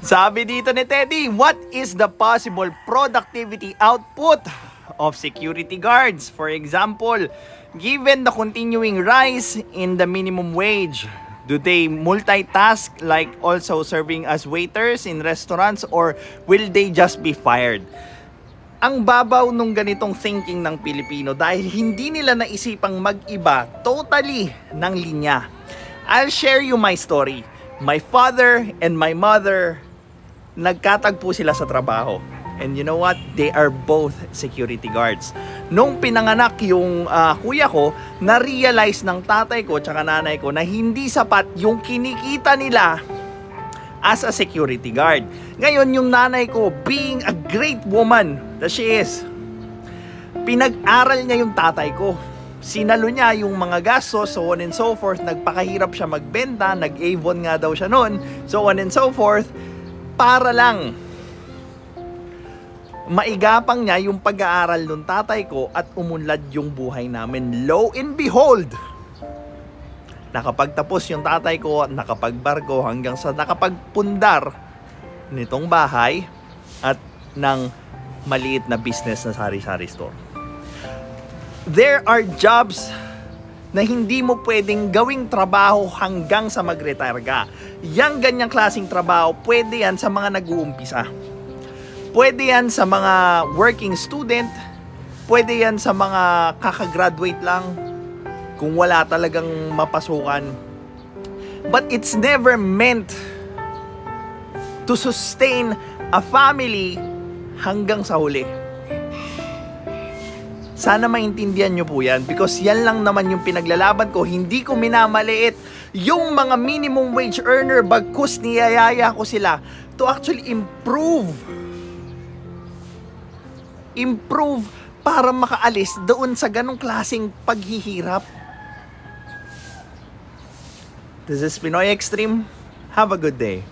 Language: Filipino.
Sabi dito ni Teddy, what is the possible productivity output of security guards? For example, given the continuing rise in the minimum wage, do they multitask like also serving as waiters in restaurants, or will they just be fired? Ang babaw nung ganitong thinking ng Pilipino dahil hindi nila naisipang mag-iba totally ng linya. I'll share you my story. My father and my mother, nagkatagpo sila sa trabaho. And you know what? They are both security guards. Nung pinanganak yung kuya ko, na-realize ng tatay ko tsaka nanay ko na hindi sapat yung kinikita nila as a security guard. Ngayon, yung nanay ko, being a great woman that she is, pinag-aral niya yung tatay ko. Sinalo niya yung mga gastos, so on and so forth. Nagpakahirap siya magbenta, nag-Avon nga daw siya noon, so on and so forth, para lang maigapang niya yung pag-aaral ng tatay ko at umunlad yung buhay namin. Lo and behold, nakapagtapos yung tatay ko, nakapagbarko hanggang sa nakapagpundar nitong bahay at ng maliit na business na sari-sari store. There are jobs na hindi mo pwedeng gawing trabaho hanggang sa mag-retire ka. Yang ganyang klaseng trabaho, pwede yan sa mga nag-uumpisa. Pwede yan sa mga working student, pwede yan sa mga kakagraduate lang, kung wala talagang mapasukan. But it's never meant to sustain a family hanggang sa huli. Sana maintindihan nyo po yan, because yan lang naman yung pinaglalaban ko. Hindi ko minamaliit yung mga minimum wage earner, bagkus niyayaya ko sila to actually improve para makaalis doon sa ganong klaseng paghihirap. This is Pinoy Extreme. Have a good day.